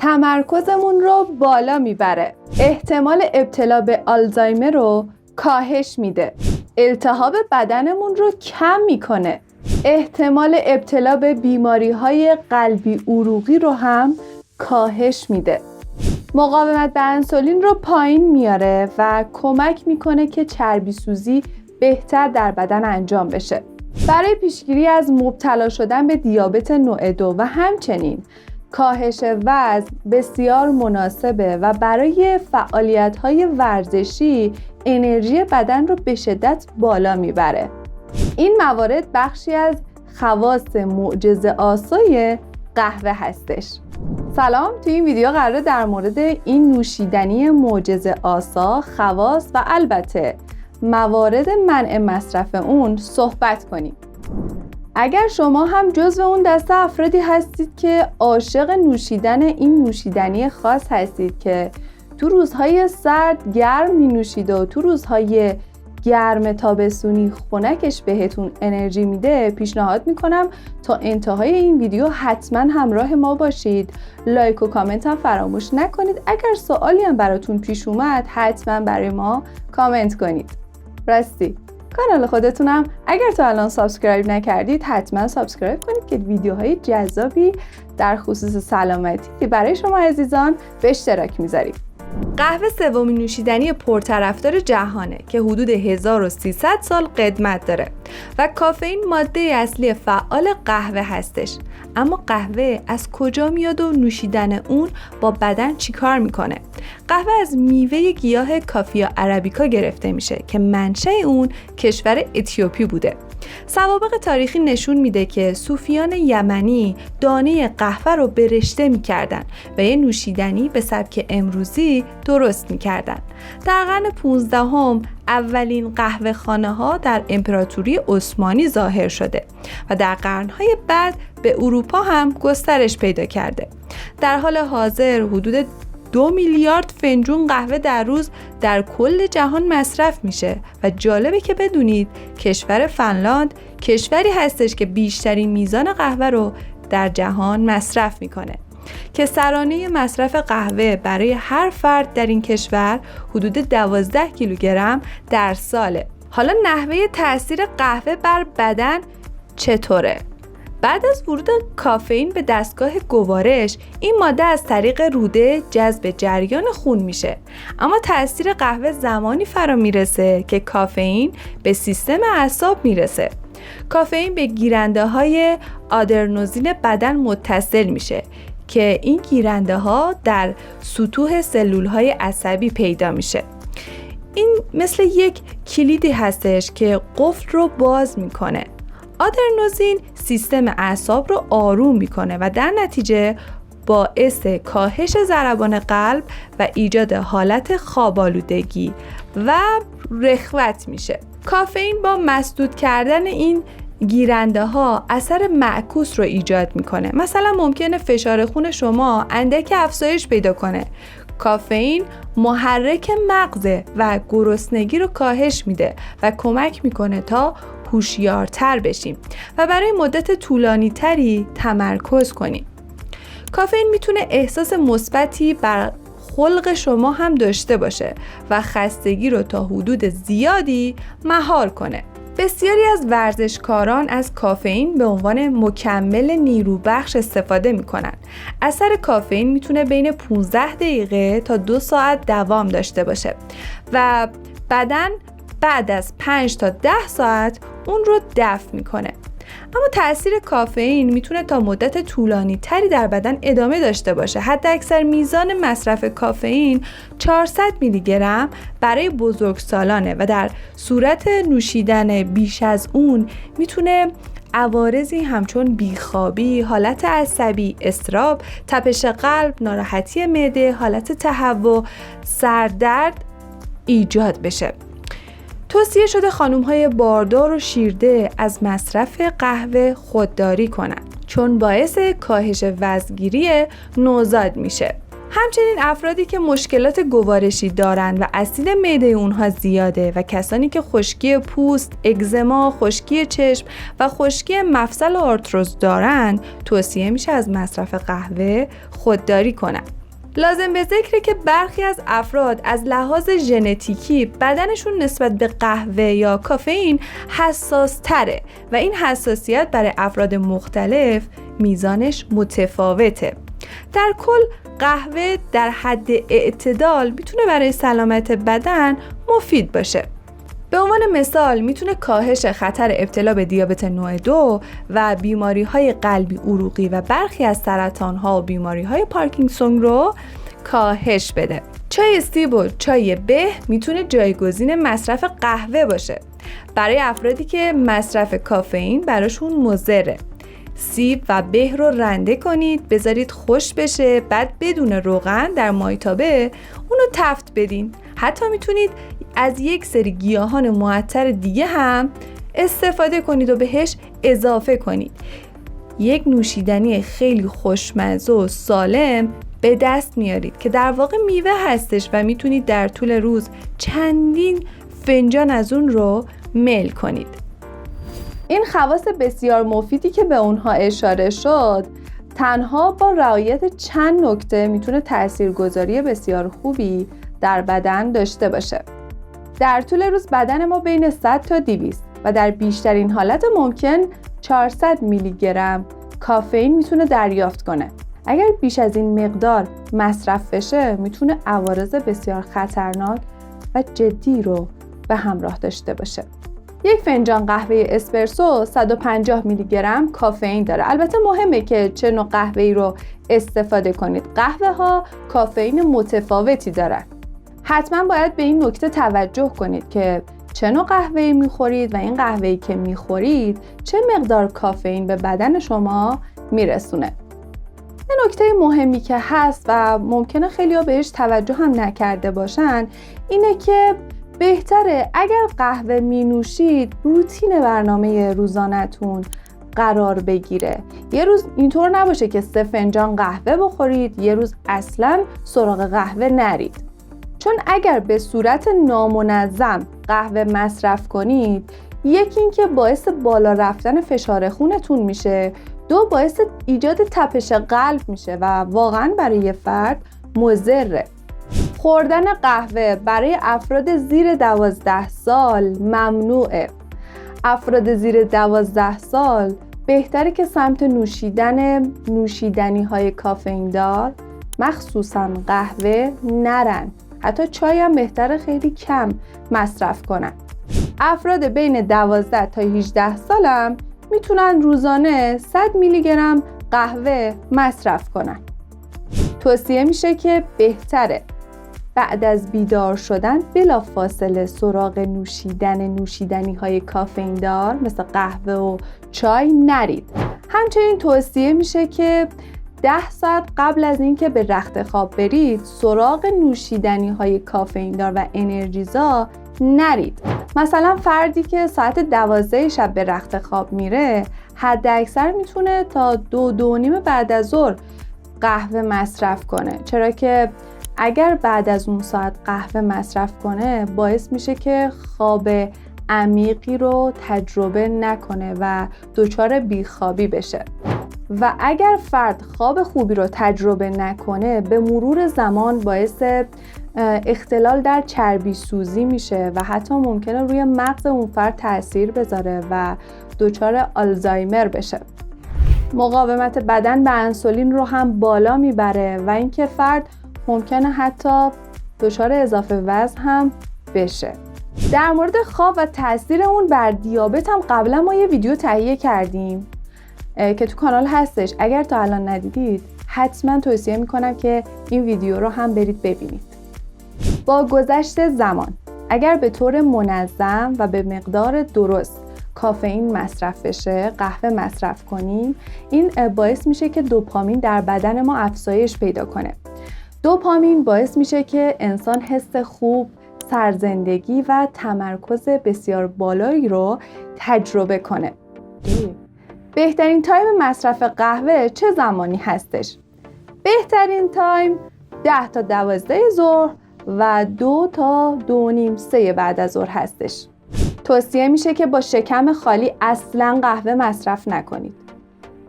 تمرکزمون رو بالا میبره، احتمال ابتلا به آلزایمر رو کاهش میده، التهاب بدنمون رو کم میکنه، احتمال ابتلا به بیماری‌های قلبی عروقی رو هم کاهش میده. مقاومت به انسولین رو پایین میاره و کمک میکنه که چربی سوزی بهتر در بدن انجام بشه. برای پیشگیری از مبتلا شدن به دیابت نوع 2 و همچنین کاهش وزن بسیار مناسبه و برای فعالیت‌های ورزشی انرژی بدن رو به شدت بالا میبره. این موارد بخشی از خواص معجزه‌آسای قهوه هستش. سلام، توی این ویدیو قراره در مورد این نوشیدنی معجزه‌آسا، خواص و البته موارد منع مصرف اون صحبت کنیم. اگر شما هم جزو اون دسته افرادی هستید که عاشق نوشیدن این نوشیدنی خاص هستید که تو روزهای سرد گرم می نوشید و تو روزهای گرم تابستونی خنکش بهتون انرژی میده، پیشنهاد میکنم تا انتهای این ویدیو حتما همراه ما باشید. لایک و کامنت هم فراموش نکنید. اگر سوالی هم براتون پیش اومد حتما برای ما کامنت کنید. راستی کانال خودتونم اگر تا الان سابسکرایب نکردید حتما سابسکرایب کنید که ویدیوهای جذابی در خصوص سلامتی برای شما عزیزان به اشتراک میذاریم. قهوه سومین نوشیدنی پرطرفدار جهانه که حدود 1300 سال قدمت داره و کافئین ماده اصلی فعال قهوه هستش. اما قهوه از کجا میاد و نوشیدن اون با بدن چیکار میکنه؟ قهوه از میوه گیاه کافیا عربیکا گرفته میشه که منشأ اون کشور اتیوپی بوده. سوابق تاریخی نشون میده که صوفیان یمنی دانه قهوه رو به رشته میکردن و یه نوشیدنی به سبک امروزی درست میکردن. در قرن 15 اولین قهوه خانه ها در امپراتوری عثمانی ظاهر شده و در قرنهای بعد به اروپا هم گسترش پیدا کرده. در حال حاضر حدود 2 میلیارد فنجون قهوه در روز در کل جهان مصرف میشه و جالبه که بدونید کشور فنلاند کشوری هستش که بیشترین میزان قهوه رو در جهان مصرف میکنه که سرانه مصرف قهوه برای هر فرد در این کشور حدود 12 کیلوگرم در ساله. حالا نحوه تاثیر قهوه بر بدن چطوره؟ بعد از ورود کافئین به دستگاه گوارش، این ماده از طریق روده جذب جریان خون میشه. اما تاثیر قهوه زمانی فرا میرسه که کافئین به سیستم اعصاب میرسه. کافئین به گیرنده های آدرنوزین بدن متصل میشه که این گیرنده ها در سطوح سلول های عصبی پیدا میشه. این مثل یک کلیدی هستش که قفل رو باز میکنه. آدرنوزین سیستم اعصاب رو آروم میکنه و در نتیجه باعث کاهش ضربان قلب و ایجاد حالت خواب‌آلودگی و رخوت میشه. کافئین با مسدود کردن این گیرنده ها اثر معکوس رو ایجاد میکنه. مثلا ممکنه فشار خون شما اندک افزایش پیدا کنه. کافئین محرک مغزه و گرسنگی رو کاهش میده و کمک میکنه تا هوشیارتر بشیم و برای مدت طولانی تری تمرکز کنیم. کافئین میتونه احساس مثبتی بر خلق شما هم داشته باشه و خستگی رو تا حدود زیادی مهار کنه. بسیاری از ورزشکاران از کافئین به عنوان مکمل نیروبخش استفاده میکنن. اثر کافئین میتونه بین 15 دقیقه تا 2 ساعت دوام داشته باشه و بدن بعد از 5 تا 10 ساعت اون رو دفع میکنه. اما تأثیر کافئین میتونه تا مدت طولانی تری در بدن ادامه داشته باشه. حتی اکثر میزان مصرف کافئین 400 میلی گرم برای بزرگسالانه و در صورت نوشیدن بیش از اون میتونه عوارضی همچون بیخوابی، حالت عصبی، اضطراب، تپش قلب، ناراحتی معده، حالت تهوع، سردرد ایجاد بشه. توصیه شده خانم‌های باردار و شیرده از مصرف قهوه خودداری کنند چون باعث کاهش وزن‌گیری نوزاد میشه. همچنین افرادی که مشکلات گوارشی دارن و اسید معده اونها زیاده و کسانی که خشکی پوست، اگزما، خشکی چشم و خشکی مفصل و آرتروز دارن توصیه میشه از مصرف قهوه خودداری کنن. لازم به ذکره که برخی از افراد از لحاظ ژنتیکی بدنشون نسبت به قهوه یا کافئین حساس تره و این حساسیت برای افراد مختلف میزانش متفاوته. در کل قهوه در حد اعتدال میتونه برای سلامت بدن مفید باشه. به عنوان مثال میتونه کاهش خطر ابتلا به دیابت نوع 2 و بیماری‌های قلبی عروقی و برخی از سرطان‌ها و بیماری‌های پارکینسون رو کاهش بده. چای سیب و چای به میتونه جایگزین مصرف قهوه باشه. برای افرادی که مصرف کافئین براشون مضره، سیب و به رو رنده کنید، بذارید خوش بشه، بعد بدون روغن در مایتابه اونو تفت بدین. حتی میتونید از یک سری گیاهان معطر دیگه هم استفاده کنید و بهش اضافه کنید. یک نوشیدنی خیلی خوشمزه و سالم به دست میارید که در واقع میوه هستش و میتونید در طول روز چندین فنجان از اون رو میل کنید. این خواص بسیار مفیدی که به اونها اشاره شد تنها با رعایت چند نکته میتونه تاثیرگذاری بسیار خوبی در بدن داشته باشه. در طول روز بدن ما بین 100 تا 200 و در بیشترین حالت ممکن 400 میلی گرم کافئین میتونه دریافت کنه. اگر بیش از این مقدار مصرف بشه میتونه عوارض بسیار خطرناک و جدی رو به همراه داشته باشه. یک فنجان قهوه اسپرسو 150 میلی گرم کافئین داره. البته مهمه که چه نوع قهوه‌ای رو استفاده کنید. قهوه ها کافئین متفاوتی دارن. حتما باید به این نکته توجه کنید که چه نوع قهوه‌ای میخورید و این قهوه‌ای که میخورید چه مقدار کافئین به بدن شما میرسونه. یه نکته مهمی که هست و ممکنه خیلی‌ها بهش توجه هم نکرده باشن اینه که بهتره اگر قهوه می نوشید روتین برنامه روزانه‌تون قرار بگیره. یه روز اینطور نباشه که 3 فنجان قهوه بخورید، یه روز اصلاً سراغ قهوه نرید. چون اگر به صورت نامنظم قهوه مصرف کنید، یکی این که باعث بالا رفتن فشار خونتون میشه، 2 باعث ایجاد تپش قلب میشه و واقعاً برای یه فرد مضره. خوردن قهوه برای افراد زیر 12 سال ممنوعه. افراد زیر 12 سال بهتره که سمت نوشیدنی های کافئین دار مخصوصا قهوه نرن. حتی چای هم بهتره خیلی کم مصرف کنن. افراد بین 12 تا 18 سال هم میتونن روزانه 100 میلی گرم قهوه مصرف کنن. توصیه میشه که بهتره بعد از بیدار شدن بلافاصله سراغ نوشیدنی های کافئین دار مثل قهوه و چای نرید. همچنین توصیه میشه که 10 ساعت قبل از اینکه به رخت خواب برید سراغ نوشیدنی های کافئین دار و انرژیزا نرید. مثلا فردی که ساعت 12 شب به رخت خواب میره حد اکثر میتونه تا 2-2:30 بعد از ظهر قهوه مصرف کنه، چرا که اگر بعد از اون ساعت قهوه مصرف کنه باعث میشه که خواب عمیقی رو تجربه نکنه و دچار بیخوابی بشه و اگر فرد خواب خوبی رو تجربه نکنه به مرور زمان باعث اختلال در چربی سوزی میشه و حتی ممکنه روی مغز اون فرد تأثیر بذاره و دچار آلزایمر بشه. مقاومت بدن به انسولین رو هم بالا میبره و اینکه فرد ممکنه حتی دچار اضافه وزن هم بشه. در مورد خواب و تاثیر اون بر دیابت هم قبلا ما یه ویدیو تهیه کردیم که تو کانال هستش. اگر تا الان ندیدید حتما توصیه میکنم که این ویدیو رو هم برید ببینید. با گذشت زمان اگر به طور منظم و به مقدار درست کافئین مصرف بشه، قهوه مصرف کنیم، این باعث میشه که دوپامین در بدن ما افزایش پیدا کنه. دوپامین باعث میشه که انسان حس خوب، سرزندگی و تمرکز بسیار بالایی رو تجربه کنه. بهترین تایم مصرف قهوه چه زمانی هستش؟ بهترین تایم 10 تا 12 ظهر و 2 تا 2:30 بعد از ظهر هستش. توصیه میشه که با شکم خالی اصلاً قهوه مصرف نکنید.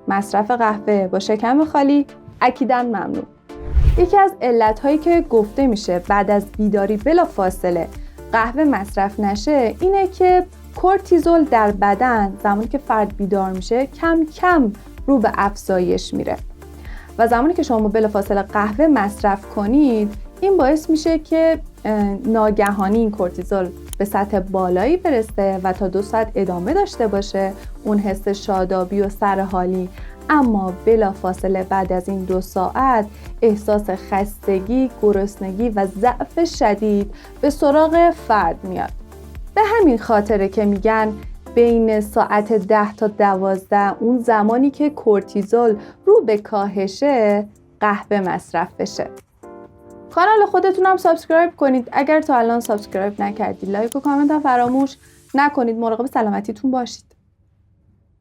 مصرف قهوه با شکم خالی اکیداً ممنوع. یکی از علت‌هایی که گفته میشه بعد از بیداری بلافاصله قهوه مصرف نشه اینه که کورتیزول در بدن زمانی که فرد بیدار میشه کم کم رو به افزایش میره و زمانی که شما بلافاصله قهوه مصرف کنید این باعث میشه که ناگهانی این کورتیزول به سطح بالایی برسه و تا 2 ساعت ادامه داشته باشه اون حس شادابی و سرحالی، اما بلافاصله بعد از این 2 ساعت احساس خستگی، گرسنگی و ضعف شدید به سراغ فرد میاد. به همین خاطره که میگن بین ساعت 10 تا 12 اون زمانی که کورتیزول رو به کاهشه قهوه مصرف بشه. کانال خودتون هم سابسکرایب کنید. اگر تا الان سابسکرایب نکردید لایک و کامنت هم فراموش نکنید. مراقب سلامتیتون باشید.